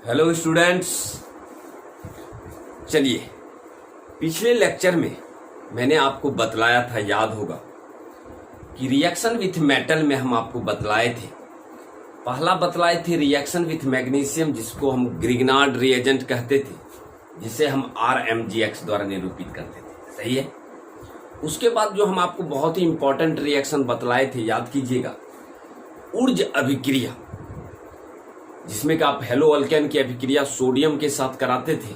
Hello students, चलिए पिछले lecture में मैंने आपको बतलाया था, याद होगा कि रिएक्शन विथ मेटल में हम आपको बतलाए थे। पहला बतलाए थे रिएक्शन विथ मैग्नीशियम, जिसको हम ग्रिग्नार्ड रिएजेंट कहते थे, जिसे हम RMgx द्वारा निरूपित करते थे। सही है। उसके बाद जो हम आपको बहुत ही इंपॉर्टेंट रिएक्शन बतलाए थे, याद कीजिएगा, ऊर्ज अभिक्रिया, जिसमें कि आप हेलो अल्केन की अभिक्रिया सोडियम के साथ कराते थे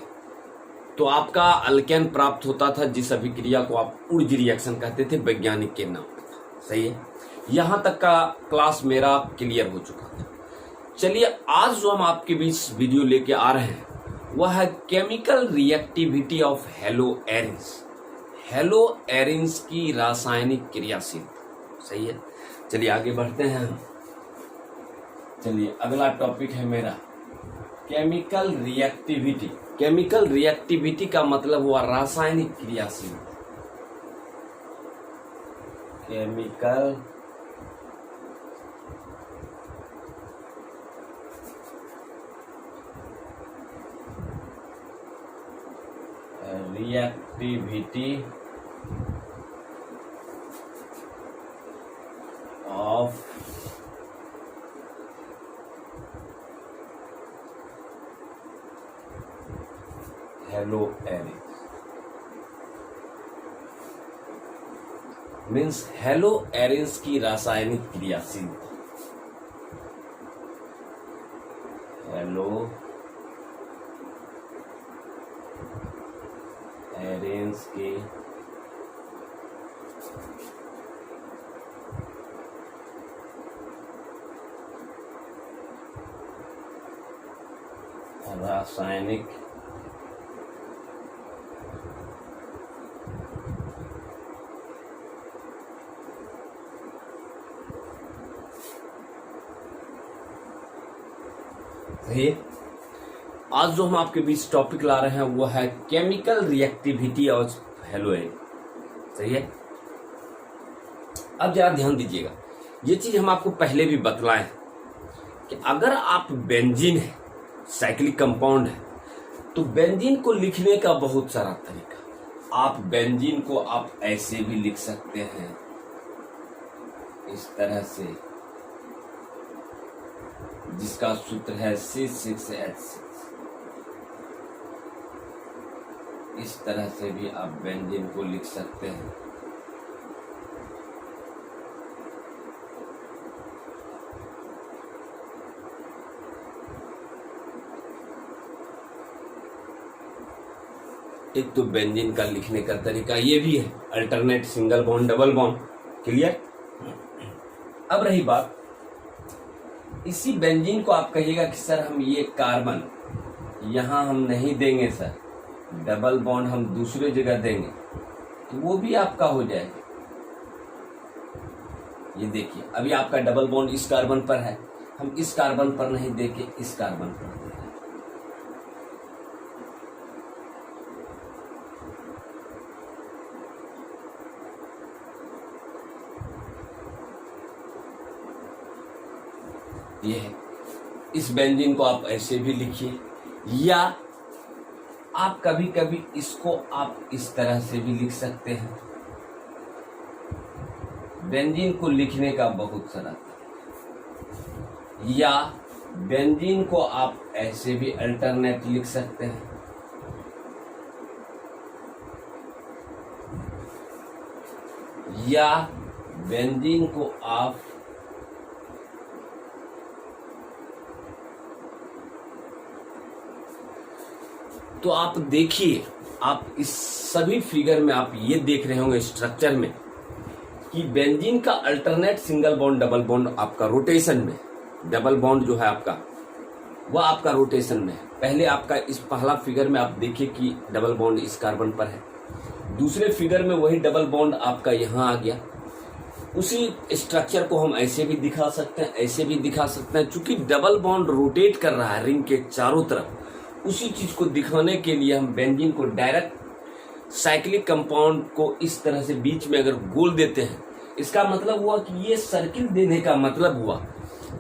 तो आपका अल्केन प्राप्त होता था, जिस अभिक्रिया को आप ऊर्ज रिएक्शन कहते थे वैज्ञानिक के नाम पर। सही है। यहां तक का क्लास मेरा क्लियर हो चुका था। चलिए आज जो हम आपके बीच वीडियो लेके आ रहे हैं वह है chemical reactivity of hello arenes. Hello arenes की रासायनिक क्रियाशीलता। सही है। चलिए आगे बढ़ते हैं हम। चलिए अगला टॉपिक है मेरा केमिकल रिएक्टिविटी। केमिकल रिएक्टिविटी का मतलब हुआ रासायनिक क्रियाशीलता। Chemical reactivity of hello arenes means hello arenes की रासायनिक क्रियाशीलता। हेलो एरिन्स की रासायनिक आज जो हम आपके बीच टॉपिक ला रहे हैं वो है chemical reactivity of hello Erin. सही है। अब जरा ध्यान दीजिएगा, ये चीज हम आपको पहले भी बतलाए हैं कि अगर आप बेंजीन है, साइक्लिक कंपाउंड है, तो बेंजीन को लिखने का बहुत सारा तरीका। आप बेंजीन को आप ऐसे भी लिख सकते हैं, इस तरह से, जिसका सूत्र है C6H6। इस तरह से भी आप बेंजीन को लिख सकते हैं। एक तो बेंजीन का लिखने का तरीका ये भी है, alternate single bond double bond. Clear. अब रही बात, इसी बेंजीन को आप कहिएगा कि सर हम ये कार्बन यहां हम नहीं देंगे सर, डबल बॉन्ड हम दूसरे जगह देंगे, तो वो भी आपका हो जाएगा। ये देखिए, अभी आपका डबल बॉन्ड इस कार्बन पर है, हम इस कार्बन पर नहीं देके इस कार्बन पर दे रहे हैं। ये है। इस बेंजीन को आप ऐसे भी लिखिए, या आप कभी कभी इसको आप इस तरह से भी लिख सकते हैं। बेंजीन को लिखने का बहुत सारा तरीका, या बेंजीन को आप ऐसे भी अल्टरनेट लिख सकते हैं। या बेंजीन को आप तो आप देखिए, आप इस सभी फिगर में आप ये देख रहे होंगे स्ट्रक्चर में कि बेंजीन का alternate single bond double bond आपका रोटेशन में, डबल बॉन्ड जो है आपका वह आपका रोटेशन में है। पहले आपका इस पहला फिगर में आप देखिए कि डबल बॉन्ड इस कार्बन पर है, दूसरे फिगर में वही डबल बॉन्ड आपका यहाँ आ गया। उसी स्ट्रक्चर को हम ऐसे भी दिखा सकते हैं, ऐसे भी दिखा सकते हैं। चूंकि डबल बॉन्ड रोटेट कर रहा है रिंग के चारों तरफ, उसी चीज को दिखाने के लिए हम बेंजीन को डायरेक्ट साइक्लिक कंपाउंड को इस तरह से बीच में अगर गोल देते हैं, इसका मतलब हुआ कि ये सर्किल देने का मतलब हुआ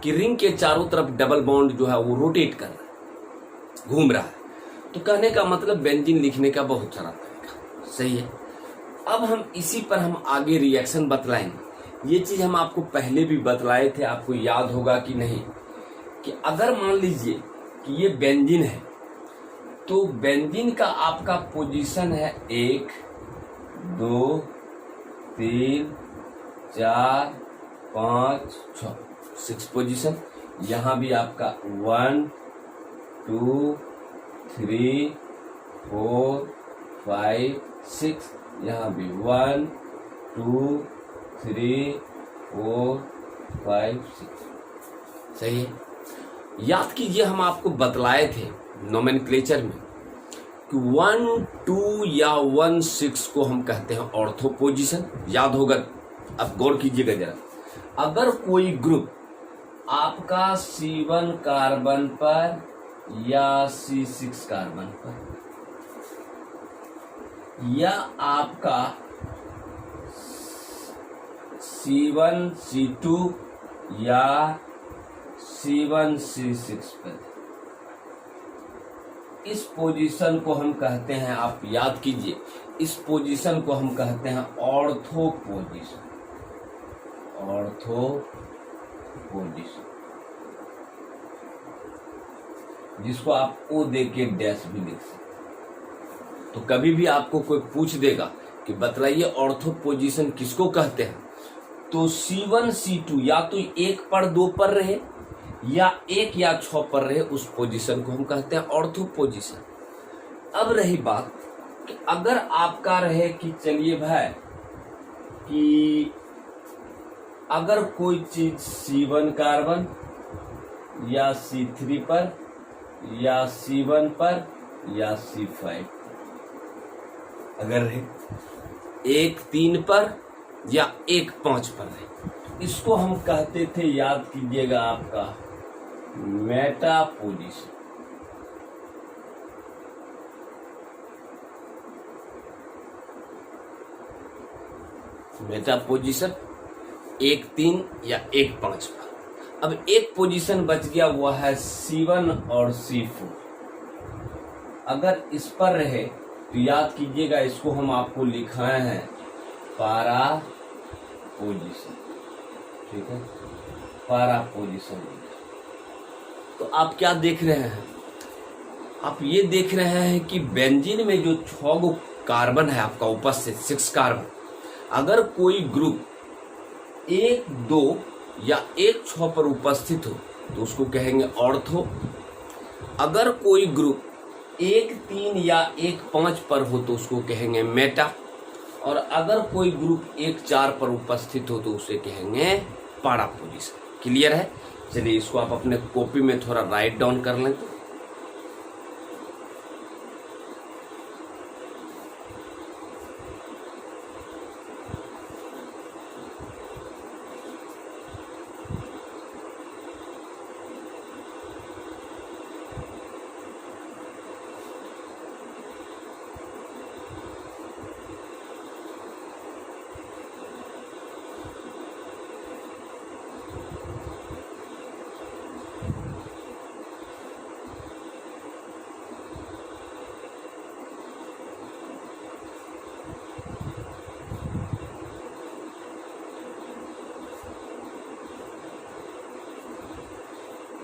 कि रिंग के चारों तरफ डबल बॉन्ड जो है वो रोटेट कर रहा है। घूम रहा है। तो कहने का मतलब बेंजीन लिखने का बहुत सारा तरीका, सही है। अब हम इसी पर हम आगे रिएक्शन बतलाएंगे। ये चीज हम आपको पहले भी बतलाए थे, आपको याद होगा कि नहीं, कि अगर मान लीजिए कि ये बेंजीन है, तो बेंजीन का आपका पोजीशन है 1 2 3 4 5 6 पोजीशन। यहां भी आपका 1 2 3 4 5 6, यहाँ भी 1 2 3 4 5 6, सही है। याद कीजिए हम आपको बतलाए थे नोमेनक्लेचर में कि 1 2 या 1 6 को हम कहते हैं ऑर्थो पोजीशन, याद होगा। अब गौर कीजिएगा जरा, अगर कोई ग्रुप आपका C1 कार्बन पर या C6 कार्बन पर, या आपका C1 C2 या C1 C6 पर, इस पोजीशन को हम कहते हैं, आप याद कीजिए, इस पोजीशन को हम कहते हैं ऑर्थो पोजीशन। ऑर्थो पोजीशन, जिसको आप O दे के डैश भी लिख सकते। तो कभी भी आपको कोई पूछ देगा कि बतलाइए ऑर्थो पोजीशन किसको कहते हैं, तो C1 C2 या तो 1 पर 2 पर रहे या 1 या 6 पर रहे, उस पोजीशन को हम कहते हैं ऑर्थो पोजीशन। अब रही बात कि अगर आपका रहे कि चलिए भाई कि अगर कोई चीज C1 कार्बन या C3 पर या C1 पर या C5 अगर रहे, 1 3 पर या 1 5 पर रहे, इसको हम कहते थे, याद कीजिएगा, आपका मेटा पोजीशन। मेटा पोजीशन 1 3 या 1 5 पर। अब एक पोजीशन बच गया, वो है C1 और C4। अगर इस पर रहे तो याद कीजिएगा, इसको हम आपको लिखाए हैं पारा पोजीशन, ठीक है, पारा पोजीशन। तो आप क्या देख रहे हैं, आप ये देख रहे हैं कि बेंजीन में जो 6 गो कार्बन है आपका उपस्थित, 6 कार्बन, अगर कोई ग्रुप 1 2 या 1 6 पर उपस्थित हो तो उसको कहेंगे ऑर्थो। अगर कोई ग्रुप 1 3 या 1 5 पर हो तो उसको कहेंगे मेटा, और अगर कोई ग्रुप 1 4 पर उपस्थित हो तो उसे कहेंगे पारा पोजीशन। क्लियर है? चलिए इसको आप अपने कॉपी में थोड़ा राइट डाउन कर लें।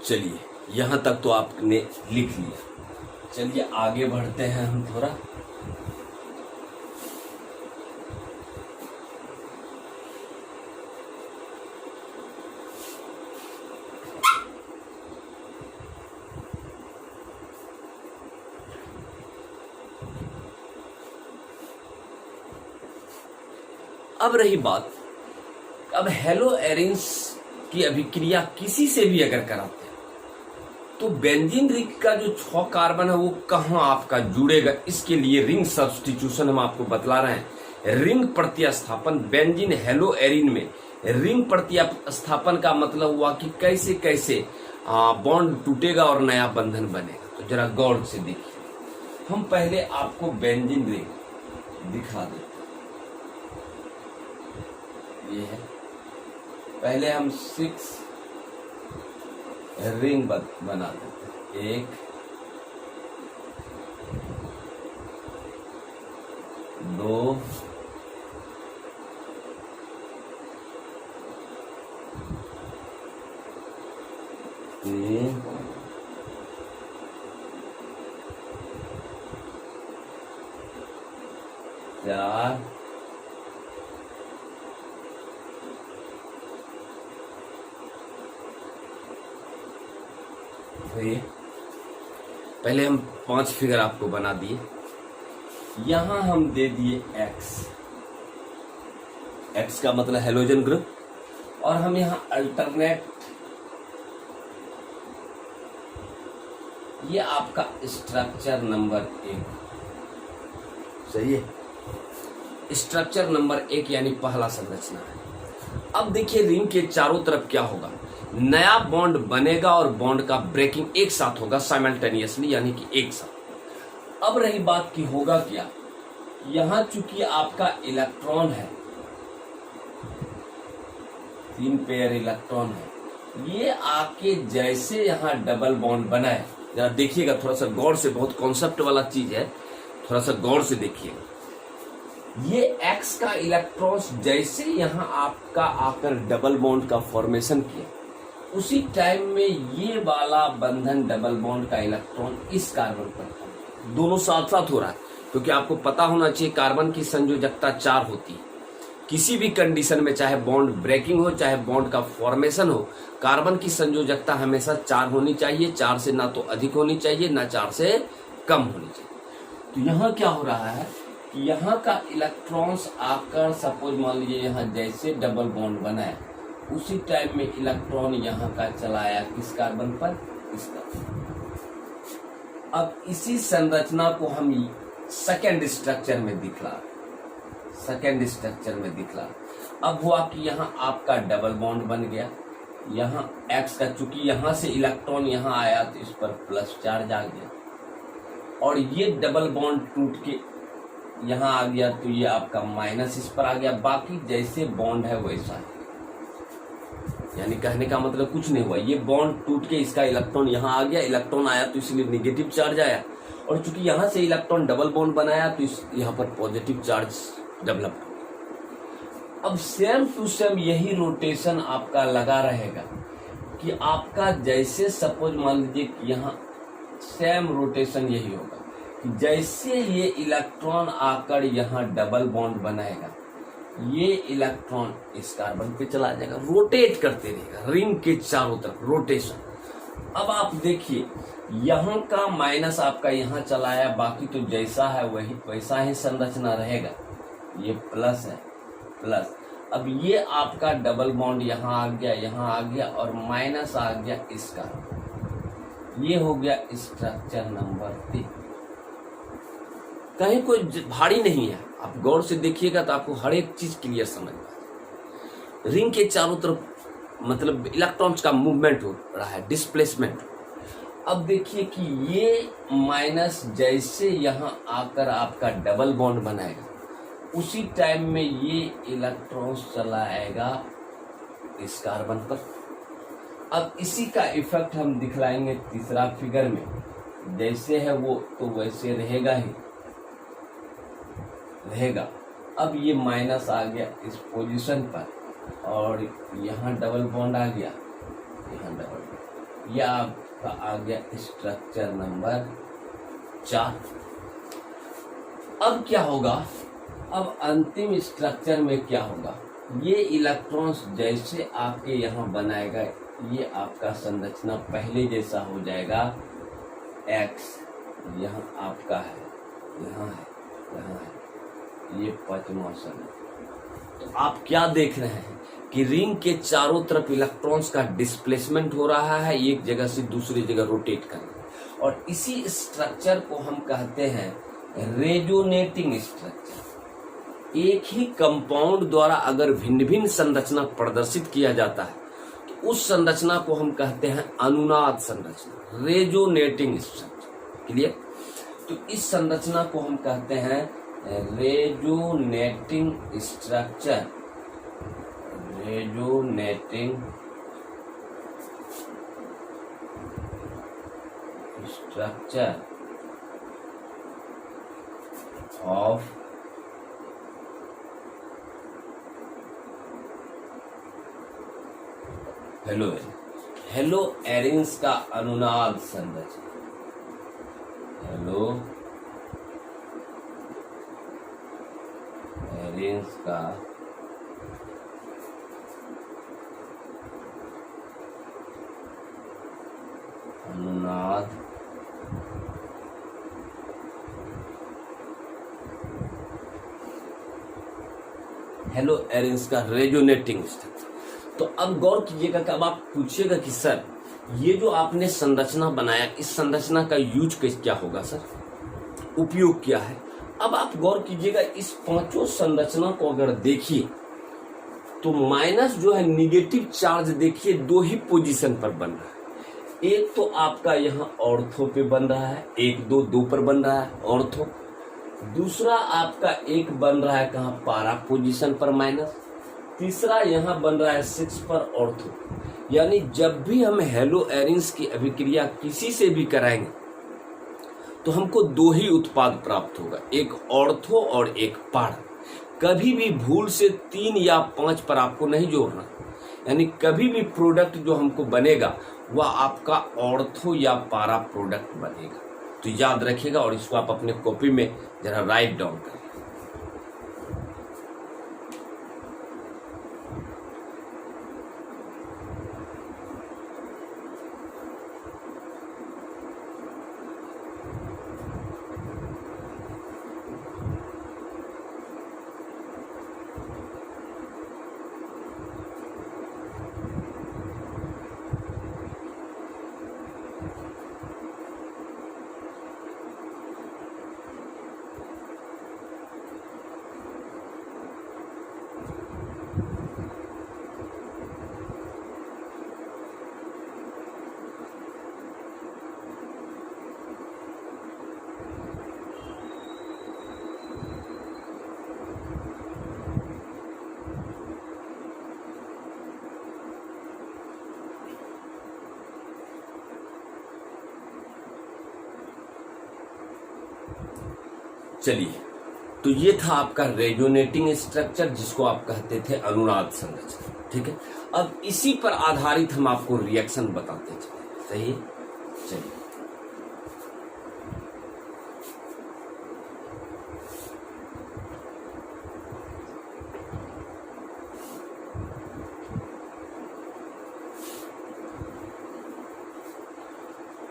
चलिए यहां तक तो आपने लिख लिया। चलिए आगे बढ़ते हैं हम थोड़ा। अब रही बात, अब हेलो एरिन्स की अभिक्रिया किसी से भी अगर कराते हैं तो बेंजीन रिंग का जो 6 कार्बन है वो कहां आपका जुड़ेगा, इसके लिए रिंग सब्स्टिट्यूशन हम आपको बतला रहे हैं। रिंग प्रतिस्थापन, बेंजीन हेलो एरिन में रिंग प्रतिस्थापन का मतलब हुआ कि कैसे कैसे बॉन्ड टूटेगा और नया बंधन बनेगा। तो जरा गौर से देखिए, हम पहले आपको बेंजीन रिंग दिखा देते, ये है, पहले हम 6 रिंग बना देते हैं, 1 4 ये पहले हम 5 फिगर आपको बना दिए, यहां हम दे दिए एक्स का मतलब हेलोजन ग्रुप, और हम यहां अल्टरनेट, ये आपका स्ट्रक्चर नंबर 1, सही है। स्ट्रक्चर नंबर 1 यानी पहला संरचना है। अब देखिए रिंग के चारों तरफ क्या होगा, नया बॉन्ड बनेगा और बॉन्ड का ब्रेकिंग एक साथ होगा, साइमल्टेनियसली यानी कि एक साथ। अब रही बात की होगा क्या, यहां चूंकि आपका इलेक्ट्रॉन है, 3 पेयर इलेक्ट्रॉन है, ये आके जैसे यहां डबल बॉन्ड बनाए, जरा देखिएगा थोड़ा सा गौर से, बहुत कॉन्सेप्ट वाला चीज है, थोड़ा सा गौर से देखिएगा। ये एक्स का इलेक्ट्रॉन्स जैसे यहां आपका आकर डबल बॉन्ड का फॉर्मेशन किया, उसी टाइम में ये वाला बंधन डबल बॉन्ड का इलेक्ट्रॉन इस कार्बन पर, दोनों साथ साथ हो रहा है, क्योंकि आपको पता होना चाहिए कार्बन की संयोजकता 4 होती है। किसी भी कंडीशन में, चाहे बॉन्ड ब्रेकिंग हो चाहे बॉन्ड का फॉर्मेशन हो, कार्बन की संयोजकता हमेशा 4 होनी चाहिए, 4 से ना तो अधिक होनी चाहिए ना 4 से कम होनी चाहिए। तो यहाँ क्या हो रहा है कि यहाँ का इलेक्ट्रॉन्स आकर, सपोज मान लीजिए यहाँ जैसे डबल बॉन्ड बनाया, उसी टाइम में इलेक्ट्रॉन यहाँ का चलाया किस कार्बन पर, इस कार्बन। अब इसी संरचना को हम सेकेंड स्ट्रक्चर में दिखला, सेकेंड स्ट्रक्चर में दिखला। अब हुआ कि यहाँ आपका डबल बॉन्ड बन गया, यहाँ एक्स का, चूंकि यहाँ से इलेक्ट्रॉन यहाँ आया तो इस पर प्लस चार्ज आ गया, और ये डबल बॉन्ड टूट के यहाँ आ गया तो ये आपका माइनस इस पर आ गया, बाकी जैसे बॉन्ड है वैसा है। यानी कहने का मतलब कुछ नहीं हुआ, ये बॉन्ड टूट के इसका इलेक्ट्रॉन यहाँ आ गया, इलेक्ट्रॉन आया तो इसलिए निगेटिव चार्ज आया, और चूंकि यहाँ से इलेक्ट्रॉन डबल बॉन्ड बनाया तो इस यहाँ पर पॉजिटिव चार्ज डेवलप। अब सेम टू सेम यही रोटेशन आपका लगा रहेगा कि आपका जैसे सपोज मान लीजिए कि यहाँ सेम रोटेशन यही होगा कि जैसे ये इलेक्ट्रॉन आकर यहाँ डबल बॉन्ड बनाएगा, ये इलेक्ट्रॉन इस कार्बन पे चला जाएगा, रोटेट करते रहेगा रिंग के चारों तरफ, रोटेशन। अब आप देखिए यहाँ का माइनस आपका यहाँ चलाया, बाकी तो जैसा है वही वैसा ही संरचना रहेगा, ये प्लस है प्लस। अब ये आपका डबल बॉन्ड यहाँ आ गया, यहाँ आ गया, और माइनस आ गया इसका, ये हो गया स्ट्रक्चर नंबर 3। कहीं कोई भारी नहीं है, आप गौर से देखिएगा तो आपको हर एक चीज क्लियर समझ में। रिंग के चारों तरफ मतलब इलेक्ट्रॉन्स का मूवमेंट हो रहा है, डिस्प्लेसमेंट। अब देखिए कि ये माइनस जैसे यहाँ आकर आपका डबल बॉन्ड बनाएगा, उसी टाइम में ये इलेक्ट्रॉन्स चला आएगा इस कार्बन पर। अब इसी का इफेक्ट हम दिखलाएंगे तीसरा फिगर में, जैसे है वो तो वैसे रहेगा ही रहेगा। अब ये माइनस आ गया इस पोजीशन पर, और यहाँ डबल बॉन्ड आ गया, यहाँ डबल बॉन्ड, यह आपका आ गया स्ट्रक्चर नंबर 4। अब क्या होगा, अब अंतिम स्ट्रक्चर में क्या होगा, ये इलेक्ट्रॉन्स जैसे आपके यहाँ बनाएगा, ये आपका संरचना पहले जैसा हो जाएगा, एक्स यहाँ आपका है, यहाँ है, यहाँ है, ये पांचवा संरचना। तो आप क्या देख रहे हैं कि रिंग के चारों तरफ इलेक्ट्रॉन्स का डिस्प्लेसमेंट हो रहा है, एक जगह से दूसरी जगह रोटेट करना, और इसी स्ट्रक्चर को हम कहते हैं रेजोनेटिंग स्ट्रक्चर। एक ही कंपाउंड द्वारा अगर भिन्न भिन्न संरचना प्रदर्शित किया जाता है तो उस संरचना को हम कहते हैं अनुनाद संरचना, रेजोनेटिंग स्ट्रक्चर। क्लियर? तो इस संरचना को हम कहते हैं resonating structure, resonating structure of hello arenes का अनुनाद संरचना, हेलो एरेंस का अनुनाद हेलो एरेंस का रेजोनेटिंग स्ट्रक्चर। तो अब गौर कीजिएगा कि अब आप पूछिएगा कि सर ये जो आपने संरचना बनाया, इस संरचना का यूज क्या होगा सर, उपयोग क्या है। अब आप गौर कीजिएगा, इस पांचों संरचना को अगर देखिए तो माइनस जो है निगेटिव चार्ज देखिए दो ही पोजीशन पर बन रहा है। एक तो आपका यहाँ ऑर्थो पे बन रहा है, एक दो पर बन रहा है ऑर्थो। दूसरा आपका एक बन रहा है कहाँ, पारा पोजीशन पर माइनस। तीसरा यहाँ बन रहा है 6 पर ऑर्थो। यानी जब भी हम हेलो एरेंस की अभिक्रिया किसी से भी कराएंगे तो हमको दो ही उत्पाद प्राप्त होगा, एक ऑर्थो और एक पारा। कभी भी भूल से 3 या 5 पर आपको नहीं जोड़ना। यानी कभी भी प्रोडक्ट जो हमको बनेगा वह आपका ऑर्थो या पारा प्रोडक्ट बनेगा। तो याद रखिएगा और इसको आप अपने कॉपी में जरा राइट डाउन करें। चलिए, तो ये था आपका रेजोनेटिंग स्ट्रक्चर जिसको आप कहते थे अनुनाद संरचना। ठीक है, अब इसी पर आधारित हम आपको रिएक्शन बताते चले। सही है, चलिए।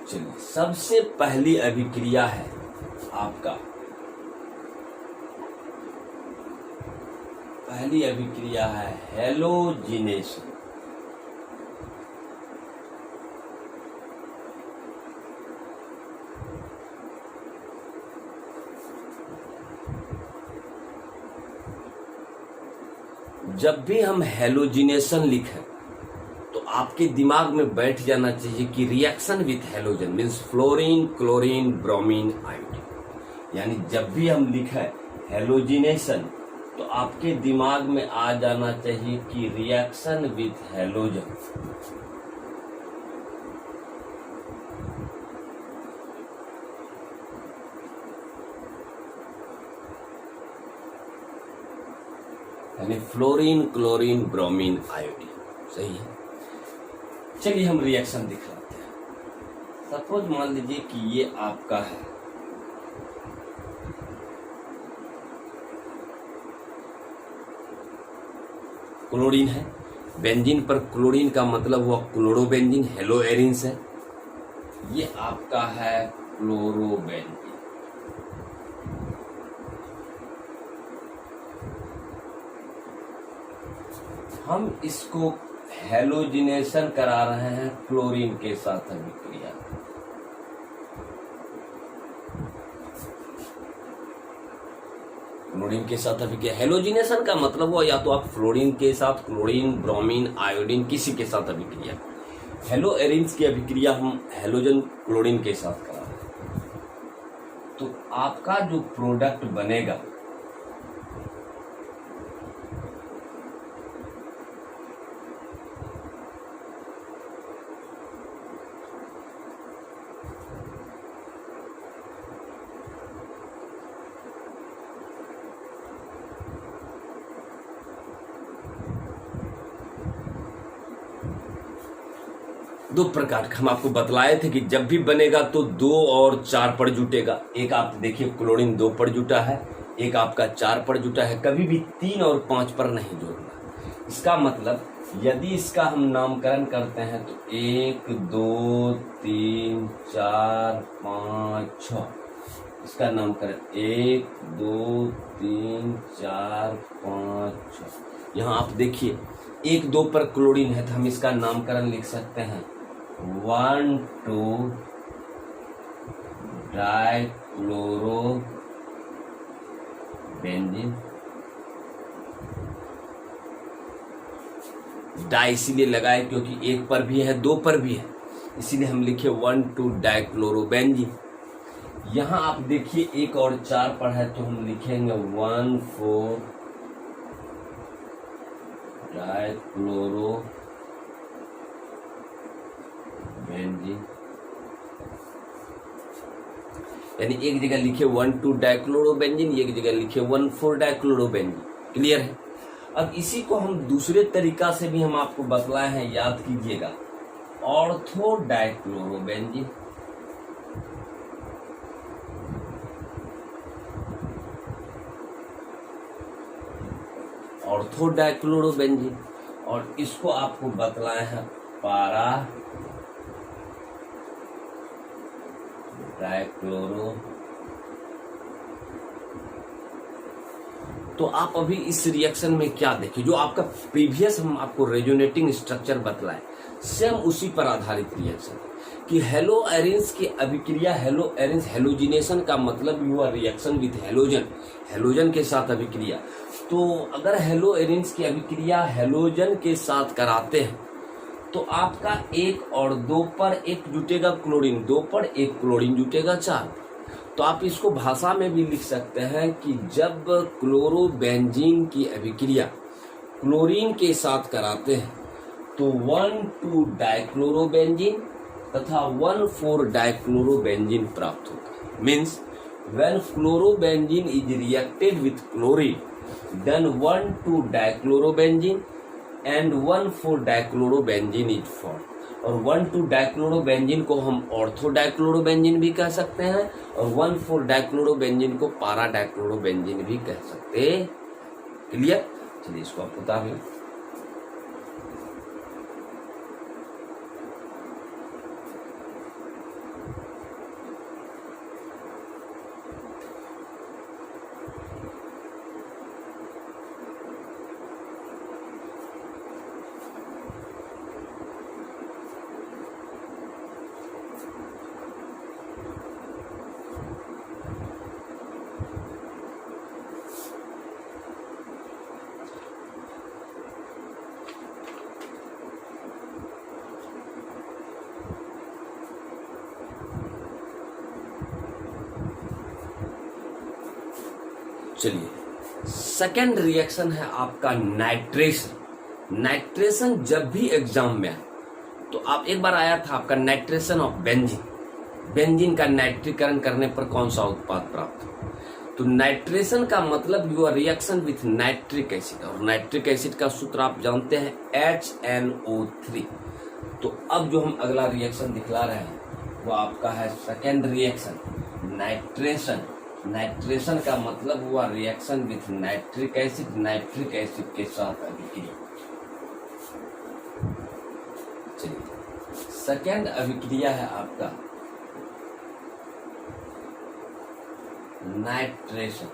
चलिए, सबसे पहली अभिक्रिया है आपका, पहली अभिक्रिया है हेलोजिनेशन। जब भी हम हेलोजिनेशन लिखें तो आपके दिमाग में बैठ जाना चाहिए कि reaction with halogen means fluorine, chlorine, bromine, iodine. यानी जब भी हम लिखें हेलोजिनेशन तो आपके दिमाग में आ जाना चाहिए कि रिएक्शन विथ हेलोजन। यानी फ्लोरीन, क्लोरीन, ब्रोमीन, आयोडीन। सही है, चलिए हम रिएक्शन दिखलाते हैं। सपोज मान लीजिए कि ये आपका है क्लोरीन है, बेंजीन पर क्लोरीन का मतलब हुआ क्लोरोबेंजीन, हेलो एरेंस है। ये आपका है क्लोरोबेंजीन। हम इसको हेलोजिनेशन करा रहे हैं क्लोरीन के साथ अभिक्रिया। क्लोरीन के साथ अभिक्रिया, हेलोजिनेशन का मतलब हुआ या तो आप फ्लोरीन के साथ, क्लोरीन, ब्रोमीन, आयोडीन किसी के साथ अभिक्रिया। हेलो एरेंस की अभिक्रिया हम हेलोजन क्लोरीन के साथ करा रहे हैं। तो आपका जो प्रोडक्ट बनेगा दो प्रकार का हम आपको बतलाए थे कि जब भी बनेगा तो 2 और 4 पर जुटेगा। एक आप देखिए क्लोरीन 2 पर जुटा है, एक आपका 4 पर जुटा है, कभी भी 3 और 5 पर नहीं जोड़ना। इसका मतलब यदि इसका हम नामकरण करते हैं तो 1 2 3 4 5 6, इसका नामकरण 1 2 3 4 5 6। यहाँ आप देखिए 1 2 पर क्लोरीन है तो हम इसका नामकरण लिख सकते हैं 1 2 डाइक्लोरो बेंजीन। डाई इसीलिए लगाए क्योंकि 1 पर भी है 2 पर भी है, इसीलिए हम लिखे 1 2 डाइक्लोरोबेंजीन। यहाँ आप देखिए 1 और 4 पर है तो हम लिखेंगे 1 4 डाइक्लोरोबेंजीन। यानी एक जगह लिखे 1 2 डाइक्लोरोबेंजीन, एक जगह लिखे 1 4 डाइक्लोरोबेंजीन। क्लियर है। अब इसी को हम दूसरे तरीका से भी हम आपको बतलाए हैं, याद कीजिएगा, ऑर्थो डाइक्लोरोबेंजीन। ऑर्थो डाइक्लोरोबेंजीन, और इसको आपको बतलाए हैं पारा डाइक्लोरो। तो आप अभी इस रिएक्शन में क्या देखें, जो आपका प्रीवियस हम आपको रेजोनेटिंग स्ट्रक्चर बतलाए, सेम उसी पर आधारित रिएक्शन कि हेलो एरेंस की अभिक्रिया, हेलो एरेंस हेलोजिनेशन का मतलब हुआ रिएक्शन विथ हेलोजन, हेलोजन के साथ अभिक्रिया। तो अगर हेलो एरेंस की अभिक्रिया हेलोजन के साथ कराते हैं तो आपका 1 और 2 पर 1 जुटेगा क्लोरीन, 2 पर 1 क्लोरीन जुटेगा 4। तो आप इसको भाषा में भी लिख सकते हैं कि जब क्लोरोबेंजीन की अभिक्रिया क्लोरीन के साथ कराते हैं तो 1 2 डाइक्लोरोबेंजीन तथा 1 4 डाइक्लोरोबेंजीन प्राप्त होता है। Means when chlorobenzene is reacted with chlorine then 1 2 dichlorobenzene and 1 4 dichlorobenzene is form. और 1 2 डाइक्लोरोबेंजीन को हम ऑर्थो डाइक्लोरोबेंजीन भी कह सकते हैं और 1 4 डाइक्लोरोबेंजीन को पारा डाइक्लोरोबेंजीन भी कह सकते हैं। क्लियर। चलिए इसको आप उतार लें। चलिए सेकेंड रिएक्शन है आपका नाइट्रेशन। नाइट्रेशन जब भी एग्जाम में आए तो आप एक बार आया था आपका नाइट्रेशन ऑफ बेंजीन, बेंजीन का नाइट्रीकरण करने पर कौन सा उत्पाद प्राप्त हो। तो नाइट्रेशन का मतलब हुआ रिएक्शन विथ नाइट्रिक एसिड, और नाइट्रिक एसिड का सूत्र आप जानते हैं HNO3। तो अब जो हम अगला रिएक्शन दिखला रहे हैं वो आपका है सेकेंड रिएक्शन नाइट्रेशन। नाइट्रेशन का मतलब हुआ reaction with nitric acid, nitric acid के साथ अभिक्रिया। चलिए सेकेंड अभिक्रिया है आपका नाइट्रेशन।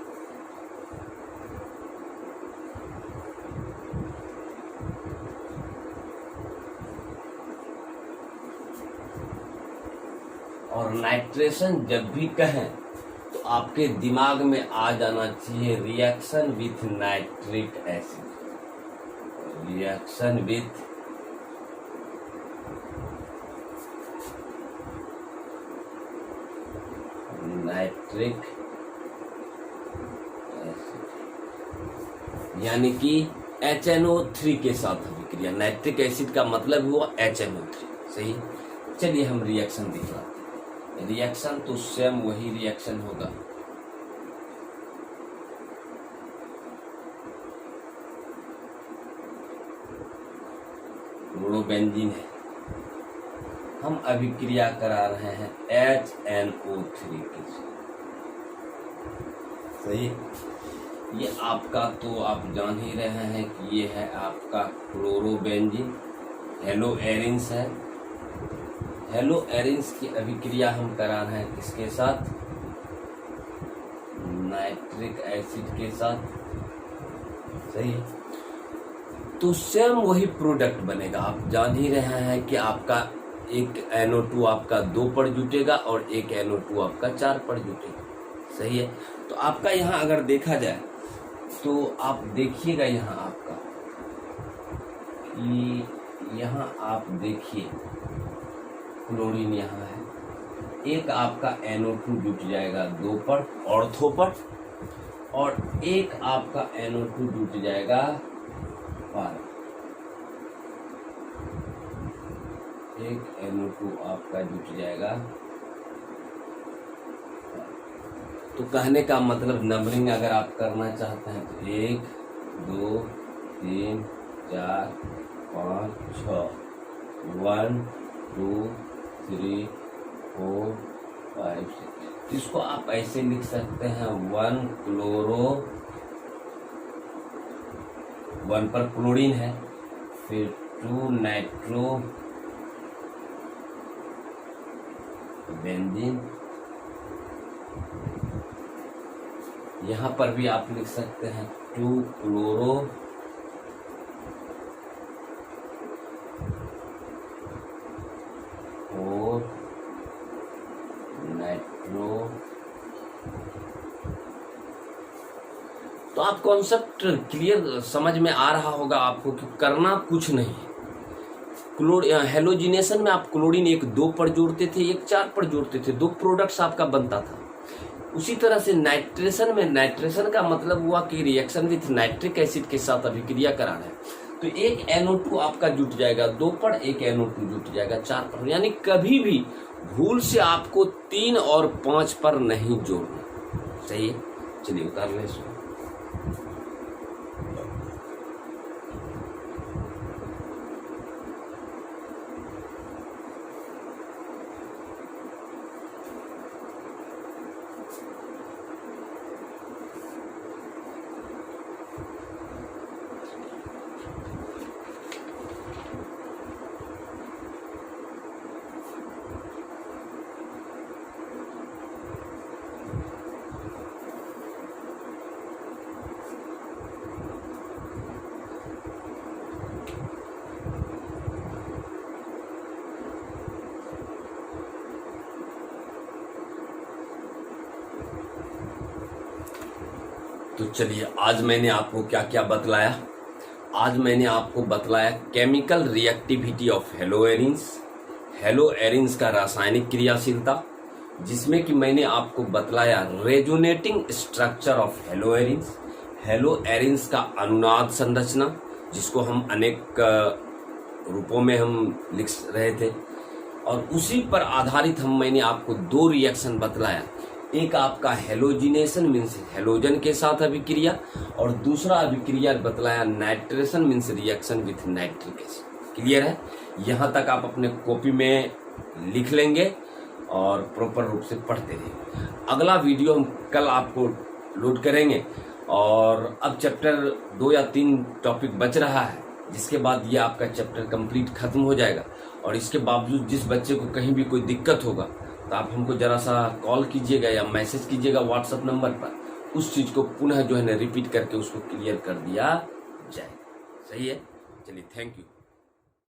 और नाइट्रेशन जब भी कहें तो आपके दिमाग में आ जाना चाहिए reaction with nitric acid, reaction with nitric acid, यानी कि HNO3 के साथ अभिक्रिया। नाइट्रिक एसिड का मतलब हुआ HNO3। सही। चलिए हम रिएक्शन दिखलाते हैं। रिएक्शन तो सेम वही रिएक्शन होगा। क्लोरोबेंजीन है, हम अभिक्रिया करा रहे हैं HNO3 के साथ। सही है। ये आपका तो आप जान ही रहे हैं कि ये है आपका क्लोरोबेंजीन, हेलो एरिन्स है। हेलो एरिन्स की अभिक्रिया हम करा रहे हैं किसके साथ? नाइट्रिक एसिड के साथ। सही है। तो सेम वही प्रोडक्ट बनेगा। आप जान ही रहे हैं कि आपका एक NO2 आपका 2 पर जुटेगा और एक NO2 आपका 4 पर जुटेगा। सही है। तो आपका यहाँ अगर देखा जाए तो आप देखिएगा यहाँ आपका कि यहाँ आप देखिए क्लोरीन यहाँ है, एक आपका NO2 जुट जाएगा 2 पर ऑर्थो पर और एक आपका NO2 जुट जाएगा 5। एक NO2 आपका जुट जाएगा। तो कहने का मतलब नंबरिंग अगर आप करना चाहते हैं तो 1 2 3 4 5 6 1 2 3 4 5 6। इसको आप ऐसे लिख सकते हैं 1 क्लोरो, 1 पर क्लोरीन है, फिर 2 नाइट्रो बेंजीन। यहाँ पर भी आप लिख सकते हैं 2 क्लोरो और नाइट्रो। तो आप कॉन्सेप्ट क्लियर समझ में आ रहा होगा आपको कि करना कुछ नहीं है। हेलोजिनेशन में आप क्लोरीन एक 2 पर जोड़ते थे, एक 4 पर जोड़ते थे, 2 प्रोडक्ट्स आपका बनता था। उसी तरह से नाइट्रेशन में, नाइट्रेशन का मतलब हुआ कि रिएक्शन विथ नाइट्रिक एसिड के साथ अभिक्रिया कराना है। तो एक NO2 आपका जुट जाएगा 2 पर, एक NO2 जुट जाएगा 4 पर। यानी कभी भी भूल से आपको 3 और 5 पर नहीं जोड़ना। सही है। चलिए उतार लें इसको। तो चलिए आज मैंने आपको क्या क्या बतलाया। आज मैंने आपको बतलाया chemical reactivity of hello arenes, hello arenes का रासायनिक क्रियाशीलता, जिसमें कि मैंने आपको बतलाया resonating structure of hello arenes, hello arenes का अनुनाद संरचना, जिसको हम अनेक रूपों में हम लिख रहे थे। और उसी पर आधारित मैंने आपको 2 रिएक्शन बतलाया। एक आपका हेलोजिनेशन मीन्स हेलोजन के साथ अभिक्रिया, और दूसरा अभिक्रिया बतलाया nitration means reaction with nitric acid. Clear है? यहाँ तक आप अपने कॉपी में लिख लेंगे और प्रॉपर रूप से पढ़ते रहिए। अगला वीडियो हम कल आपको लोड करेंगे और अब चैप्टर 2 या 3 टॉपिक बच रहा है, जिसके बाद ये आपका चैप्टर कंप्लीट खत्म हो जाएगा। और इसके बावजूद जिस बच्चे को कहीं भी कोई दिक्कत होगा तो आप हमको जरा सा कॉल कीजिएगा या मैसेज कीजिएगा व्हाट्सएप नंबर पर। उस चीज को पुनः जो है ना रिपीट करके उसको क्लियर कर दिया जाए। सही है? चलिए, थैंक यू।